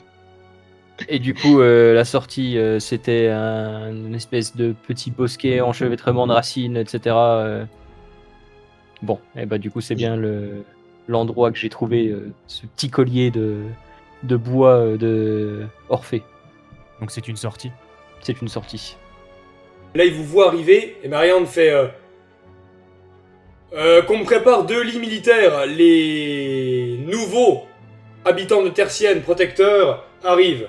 Et du coup, la sortie, c'était une espèce de petit bosquet, enchevêtrement de racines, etc. Bon, et bah du coup, c'est bien l'endroit que j'ai trouvé, ce petit collier de bois de Orphée. Donc c'est une sortie. C'est une sortie. Là, il vous voit arriver, et Marianne fait... qu'on me prépare 2 lits militaires. Les nouveaux habitants de Tertienne, protecteurs, arrivent.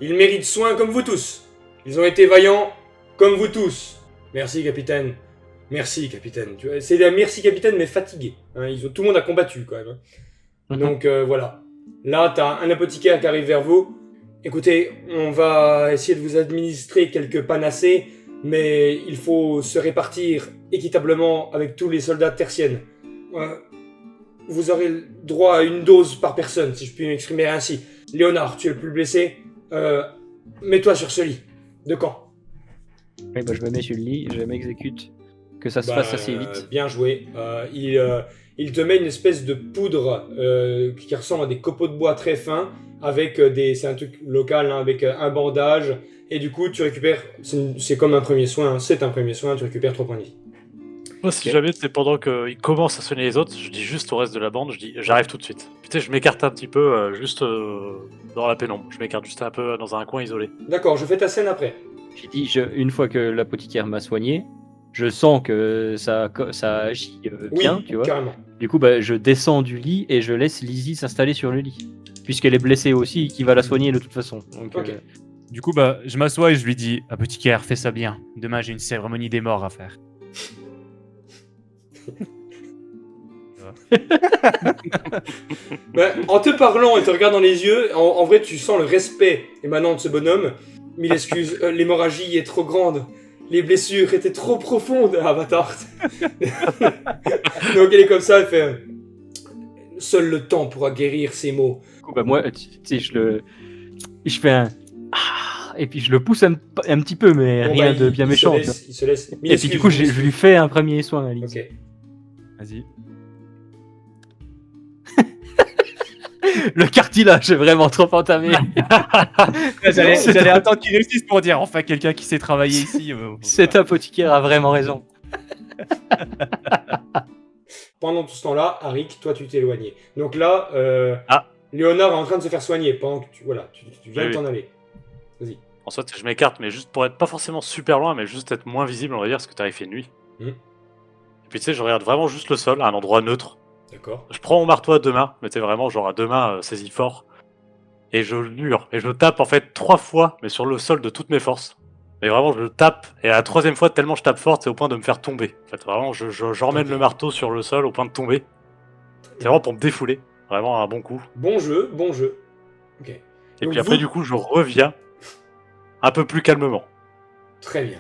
Ils méritent soin comme vous tous. Ils ont été vaillants comme vous tous. Merci, capitaine. Merci, capitaine. C'est un merci, capitaine, mais fatigué. Hein, tout le monde a combattu, quand même. Hein. Donc, voilà. Là, t'as un apothicaire qui arrive vers vous. Écoutez, on va essayer de vous administrer quelques panacées, mais il faut se répartir équitablement avec tous les soldats tertiennes. Vous aurez le droit à une dose par personne, si je puis m'exprimer ainsi. Léonard, tu es le plus blessé. Mets-toi sur ce lit. De camp. Oui, bah, je me mets sur le lit, je m'exécute. Que ça se fasse assez vite. Bien joué. il te met une espèce de poudre qui ressemble à des copeaux de bois très fins, avec c'est un truc local, hein, avec un bandage, et du coup tu récupères, c'est comme un premier soin, hein, c'est un premier soin, tu récupères 3 points de vie. Moi, si jamais c'est pendant qu'il commence à soigner les autres, je dis juste au reste de la bande, je dis j'arrive tout de suite. Putain, je m'écarte un petit peu, juste dans la pénombre. Je m'écarte juste un peu dans un coin isolé. D'accord, je fais ta scène après. J'ai dit, une fois que l'apothicaire m'a soigné, je sens que ça agit bien, Oui, tu vois. carrément. Du coup, bah, je descends du lit et je laisse Lizzie s'installer sur le lit. Puisqu'elle est blessée aussi, qui va la soigner de toute façon. Donc, Ok. Du coup, bah, je m'assois et je lui dis apothicaire, fais ça bien. Demain, j'ai une cérémonie des morts à faire. Bah, en te parlant et te regardant dans les yeux, en vrai, tu sens le respect émanant de ce bonhomme. Mille excuses, l'hémorragie est trop grande. Les blessures étaient trop profondes, Avatar. Donc elle est comme ça, elle fait... Seul le temps pourra guérir ces maux. du coup, bah, moi, tu sais, je fais un... Ah, et puis je le pousse un petit peu, mais Bon, rien bah, de bien méchant. tu vois. Il se laisse. Mille Et puis du coup, excuses, je lui fais un premier soin à Lizzie. Ok. Vas-y. Le cartilage est vraiment trop entamé. J'allais attendre qu'il réussisse pour dire enfin quelqu'un qui sait travailler ici. Cet apothicaire a vraiment raison. Pendant tout ce temps-là, Arik, toi tu t'es éloigné. Donc là, Ah. Léonard est en train de se faire soigner pendant que tu viens Oui, de oui. t'en aller. En soit, je m'écarte, mais juste pour être pas forcément super loin, mais juste être moins visible, on va dire, parce que t'arrives fait nuit. Mhm. Et puis tu sais, je regarde vraiment juste le sol, à un endroit neutre. D'accord. Je prends mon marteau à 2 mains, mais t'es vraiment genre à 2 mains saisi fort. Et je hurle, et je tape en fait 3 fois, mais sur le sol de toutes mes forces. Mais vraiment, je le tape, et à la 3e fois, tellement je tape fort, c'est au point de me faire tomber. En fait, vraiment, j'emmène Ok. le marteau sur le sol au point de tomber. C'est vraiment pour me défouler. Vraiment un bon coup. Bon jeu, bon jeu. Ok. Et Donc puis après, vous- du coup, je reviens un peu plus calmement. Très bien.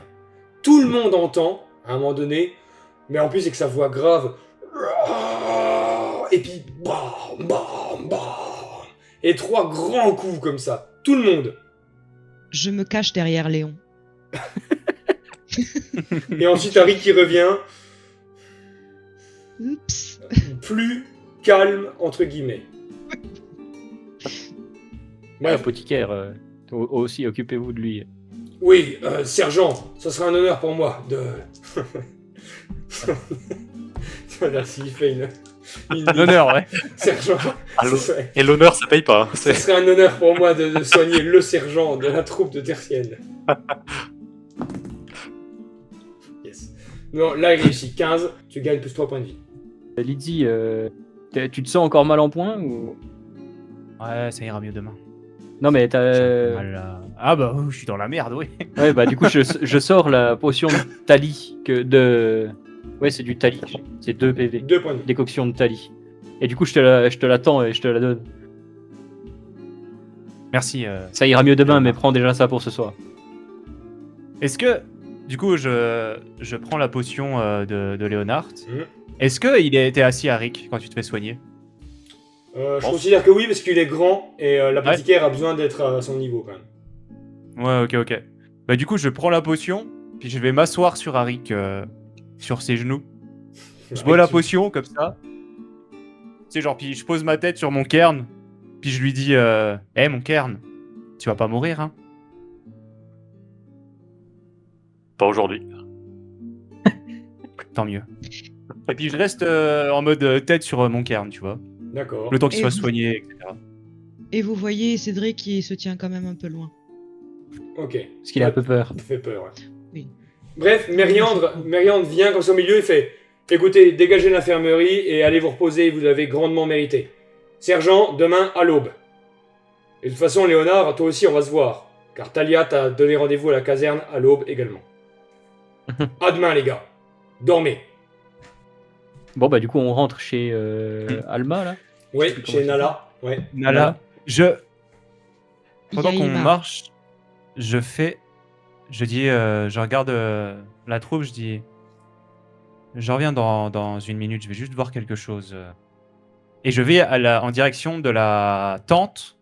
Tout le monde entend, à un moment donné, mais en plus avec sa voix grave. Et puis, bam, bam, bam. Et 3 grands coups comme ça. Tout le monde. Je me cache derrière Léon. Et ensuite, Harry qui revient, Oups. plus calme, entre guillemets. Bref. Apothicaire, aussi, occupez-vous de lui. Oui, sergent, ce sera un honneur pour moi de... Voilà, s'il fait une... L'honneur, ouais. Sergent, Allô. ce serait- Et l'honneur, ça paye pas. Hein. ce serait un honneur pour moi de soigner le sergent de la troupe de Tertienne. Yes. Non, là, il réussit 15, tu gagnes plus 3 points de vie. Lizzie, tu te sens encore mal en point ou... Ouais, ça ira mieux demain. Non mais J'ai un peu t'as... mal, là. Ah bah, je suis dans la merde, oui. Ouais, bah du coup, je sors la potion de Tali. Ouais, c'est du Tali. C'est 2 PV. 2 points de vie. Décoction de Tali. Et du coup, je te la tends et je te la donne. Merci. Ça ira mieux demain, mais prends déjà ça pour ce soir. Est-ce que, du coup, je prends la potion de Léonard. Mhm. Est-ce qu'il était assis à Rick quand tu te fais soigner? Je considère que oui, parce qu'il est grand, et l'apothicaire a besoin d'être à son niveau, quand même. Ouais, ok. Bah du coup, je prends la potion, puis je vais m'asseoir sur Arik, sur ses genoux. Je bois la potion, comme ça. Tu sais, genre, puis je pose ma tête sur mon cairn, puis je lui dis Hé, mon cairn, tu vas pas mourir, hein? Pas aujourd'hui. Tant mieux. Et puis je reste en mode tête sur mon cairn, tu vois. D'accord. Le temps qu'il Et soit vous- soigné, etc. Et vous voyez Cédric qui se tient quand même un peu loin. Ok. Parce qu'il a un peu peur. Ça fait peur, ouais. Oui. Bref, Mériandre vient comme ça au milieu et fait écoutez, dégagez l'infirmerie et allez vous reposer, vous l'avez grandement mérité. Sergent, demain à l'aube. Et de toute façon, Léonard, toi aussi, on va se voir. Car Talia t'a donné rendez-vous à la caserne à l'aube également. À demain, les gars. Dormez. Bon, bah du coup, on rentre chez Alma, là. Oui, sais plus chez comment ça Nala. Ouais. Nala, pendant qu'on Yaïma. marche, je dis, je regarde la troupe, je dis, je reviens dans une minute, je vais juste voir quelque chose. Et je vais en direction de la tente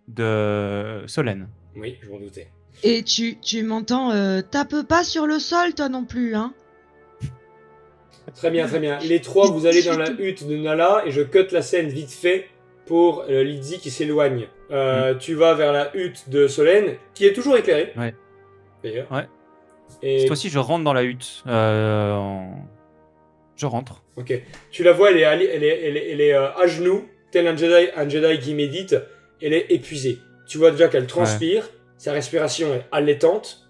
de Solène. Oui, je m'en doutais. Et tu m'entends tape pas sur le sol toi non plus, hein? Très bien, très bien. Les trois, vous allez dans la hutte de Nala et je cut la scène vite fait pour Lydie qui s'éloigne. Tu vas vers la hutte de Solène, qui est toujours éclairée. Ouais. D'ailleurs. Ouais. Et Cette fois-ci, je rentre dans la hutte. Je rentre. ok. Tu la vois, elle est à genoux, tel un Jedi qui médite. Elle est épuisée. Tu vois déjà qu'elle transpire, sa respiration est allaitante.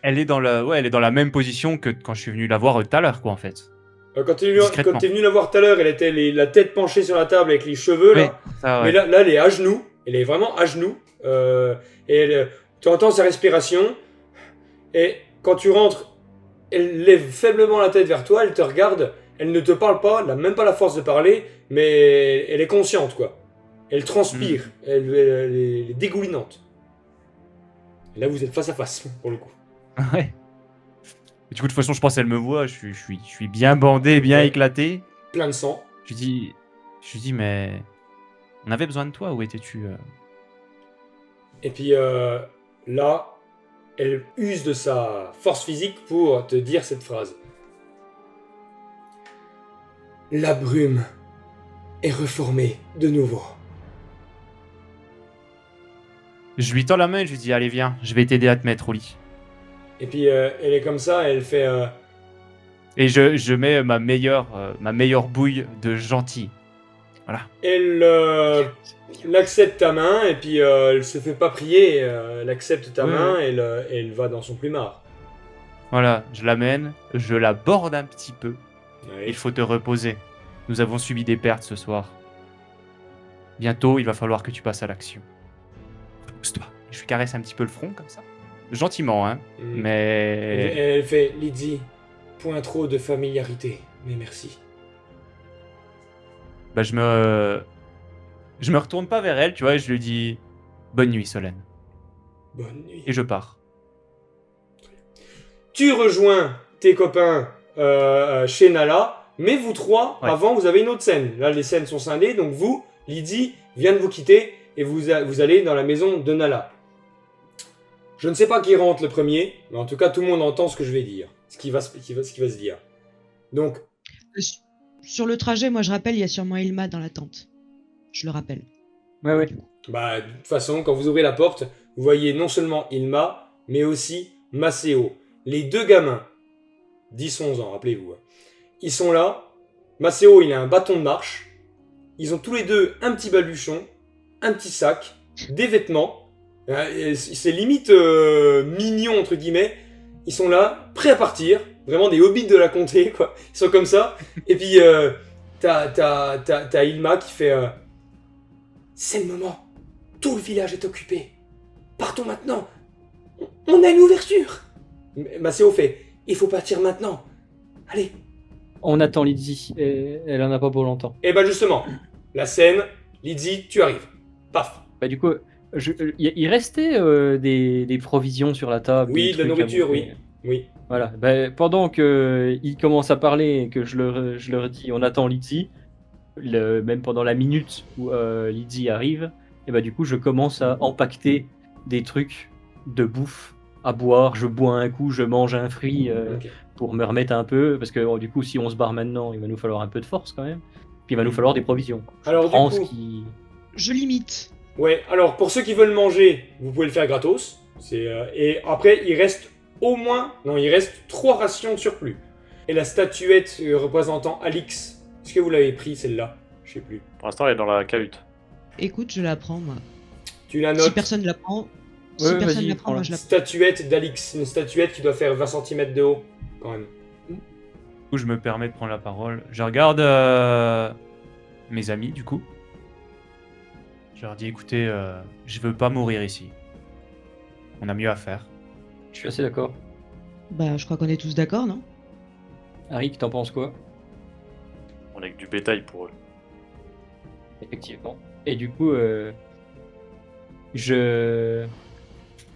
Elle est dans la même position que quand je suis venu la voir tout à l'heure, quoi, en fait. Quand t'es Discrètement. venu la voir tout à l'heure, elle était la tête penchée sur la table avec les cheveux là. Oui, ça, ouais. Mais là, elle est à genoux. Elle est vraiment à genoux. Et tu entends sa respiration. Et quand tu rentres, elle lève faiblement la tête vers toi. Elle te regarde. Elle ne te parle pas. Elle n'a même pas la force de parler. Mais elle est consciente, quoi. Elle transpire. Elle est dégoulinante. Et là, vous êtes face à face, pour le coup. Ouais. Et du coup, de toute façon, je pense qu'elle me voit. Je suis bien bandé, bien Ouais. éclaté. Plein de sang. Je lui dis, mais on avait besoin de toi. Où étais-tu Et puis là, elle use de sa force physique pour te dire cette phrase. La brume est reformée de nouveau. Je lui tends la main et je lui dis, allez, viens, je vais t'aider à te mettre au lit. Et puis elle est comme ça, elle fait... Et je mets ma meilleure bouille de gentil. Voilà. Elle accepte ta main et puis elle se fait pas prier, elle accepte ta Ouais, main et elle va dans son plumard. Voilà, je l'amène, je la borde un petit peu. Ouais. Il faut te reposer. Nous avons subi des pertes ce soir. Bientôt, il va falloir que tu passes à l'action. Repose-toi. Je lui caresse un petit peu le front, comme ça. Gentiment, hein. Mm. Mais... Elle fait, Lydie, point trop de familiarité, mais merci. Bah, je me retourne pas vers elle, tu vois, et je lui dis... Bonne nuit, Solène. Bonne nuit. Et je pars. Tu rejoins tes copains chez Nala, mais vous trois, Ouais. avant, vous avez une autre scène. Là, les scènes sont scindées, donc vous, Lydie, vient de vous quitter et vous allez dans la maison de Nala. Je ne sais pas qui rentre le premier, mais en tout cas, tout le monde entend ce que je vais dire, ce qui va se dire. Donc, Sur le trajet, moi je rappelle, il y a sûrement Ilma dans la tente. Je le rappelle. Ouais. bah, de toute façon, quand vous ouvrez la porte, vous voyez non seulement Ilma, mais aussi Maceo. Les deux gamins, 10-11 ans, rappelez-vous. Ils sont là. Maceo, il a un bâton de marche. Ils ont tous les deux un petit baluchon, un petit sac, des vêtements. C'est limite mignon, entre guillemets. Ils sont là, prêts à partir. Vraiment des hobbits de la comté, quoi. Ils sont comme ça. Et puis, t'as Ilma qui fait... C'est le moment. Tout le village est occupé. Partons maintenant. On a une ouverture. Maceo fait... Il faut partir maintenant. Allez. On attend Lydie, et elle en a pas pour longtemps. Et bah justement, la scène, Lydie, tu arrives. Paf. Bah du coup, il restait des provisions sur la table. Oui, des de la trucs à nourriture, bouffer. Oui. Voilà. Bah, pendant qu'ils commencent à parler et que je leur dis on attend Lydie, même pendant la minute où Lydie arrive, et bah du coup je commence à empaqueter des trucs de bouffe à boire. Je bois un coup, je mange un fruit Ok. pour me remettre un peu, parce que du coup si on se barre maintenant, il va nous falloir un peu de force quand même. Puis il va nous falloir des provisions. Alors, du prends coup- ce qui... Je limite. Ouais, alors pour ceux qui veulent manger, vous pouvez le faire gratos. Et après, il reste 3 rations de surplus. Et la statuette représentant Alix, est-ce que vous l'avez pris celle-là? Je sais plus. Pour l'instant, elle est dans la cahute. Écoute, je la prends, moi. Tu la Si notes. personne la prend, Ouais, personne vas-y, la prend, moi je la prends. Statuette d'Alix, une statuette qui doit faire 20 cm de haut, quand même. Du coup, je me permets de prendre la parole. Je regarde mes amis, du coup. Je leur dis, écoutez, je veux pas mourir ici. On a mieux à faire. Je suis assez d'accord. Bah, je crois qu'on est tous d'accord, non? Harry, t'en penses quoi? On est que du bétail pour eux. Effectivement. Et du coup, je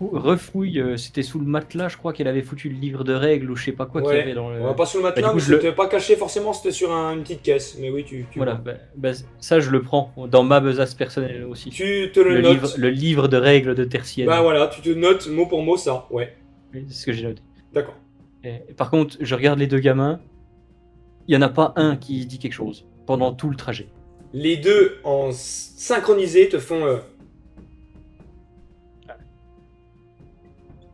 refouille, c'était sous le matelas, je crois qu'elle avait foutu le livre de règles ou je sais pas quoi qu'il y Ouais, avait dans le... on va pas sur le du matelas, coup, mais je le- c'était pas caché forcément, c'était sur une petite caisse. Mais oui, tu Voilà, vois. ça je le prends dans ma besace personnelle aussi. Tu te le notes. le livre de règles de Tertienne. Bah voilà, tu te notes mot pour mot ça, ouais. Oui, c'est ce que j'ai noté. D'accord. Par contre, je regarde les deux gamins Il n'y en a pas un qui dit quelque chose pendant tout le trajet. Les deux, en synchronisé, te font...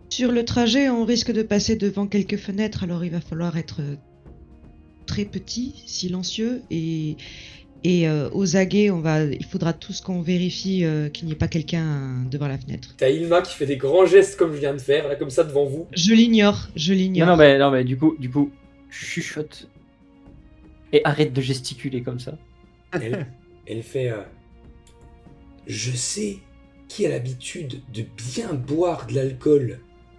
Sur le trajet, on risque de passer devant quelques fenêtres, alors il va falloir être très petit, silencieux et aux aguets, il faudra tous qu'on vérifie qu'il n'y ait pas quelqu'un devant la fenêtre. T'as Ilma qui fait des grands gestes comme je viens de faire, là, comme ça, devant vous. Je l'ignore. Non, mais du coup, chuchote. Et arrête de gesticuler comme ça. Elle fait... Je sais qui a l'habitude de bien boire de l'alcool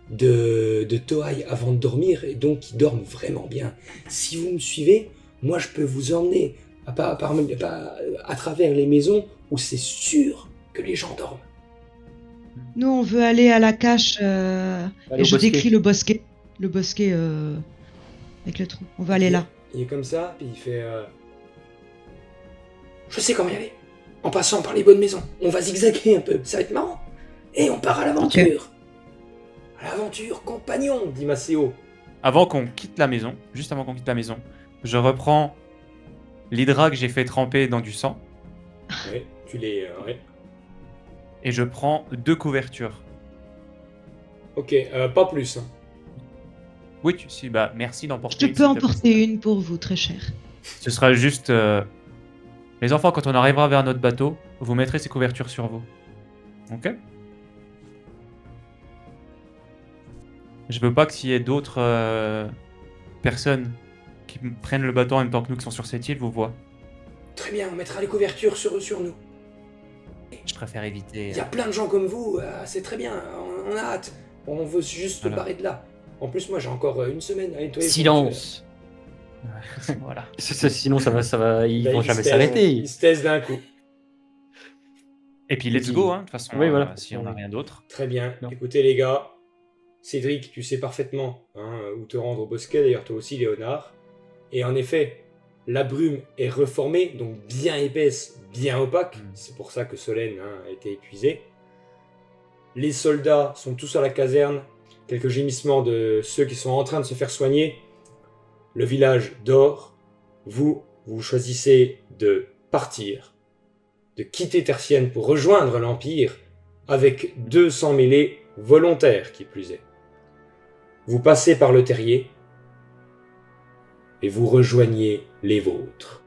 de Tohai avant de dormir, et donc qui dorment vraiment bien. Si vous me suivez, moi je peux vous emmener à travers les maisons où c'est sûr que les gens dorment. Nous, on veut aller à la cache et au je bosquet. décris le bosquet. Le bosquet avec le trou. On va aller là. Il est comme ça, puis il fait... Je sais comment y aller. En passant par les bonnes maisons. On va zigzaguer un peu, ça va être marrant. Et on part à l'aventure. À l'aventure, compagnon, dit Maceo. Avant qu'on quitte la maison, juste avant qu'on quitte la maison, je reprends les draps que j'ai fait tremper dans du sang Ouais, tu les... ouais. et je prends 2 couvertures. Ok, pas plus. Hein. Oui, bah merci Je d'emporter. peux en porter une pour vous, très cher. Ce sera juste... Les enfants, quand on arrivera vers notre bateau, vous mettrez ces couvertures sur vous. Ok? Je veux pas qu'il y ait d'autres personnes qui prennent le bateau en même temps que nous qui sont sur cette île vous voient. Très bien, on mettra les couvertures sur nous. Je préfère éviter... Il y a plein de gens comme vous, c'est très bien, on a hâte. On veut juste se Voilà. barrer de là. En plus, moi j'ai encore une semaine à nettoyer. Silence. voilà. Sinon, ça va, ils Là, vont il jamais se taise- s'arrêter. Il se taise d'un coup. Et puis let's go, hein, de toute façon, Oui, voilà. si on n'a rien d'autre. Très bien. Non. Écoutez les gars, Cédric, tu sais parfaitement où te rendre au bosquet, d'ailleurs toi aussi Léonard. Et en effet, la brume est reformée, donc bien épaisse, bien opaque. C'est pour ça que Solène a été épuisée. Les soldats sont tous à la caserne. Quelques gémissements de ceux qui sont en train de se faire soigner. Le village dort. Vous choisissez de partir, de quitter Tertienne pour rejoindre l'Empire avec 200 mêlés volontaires qui plus est. Vous passez par le terrier et vous rejoignez les vôtres.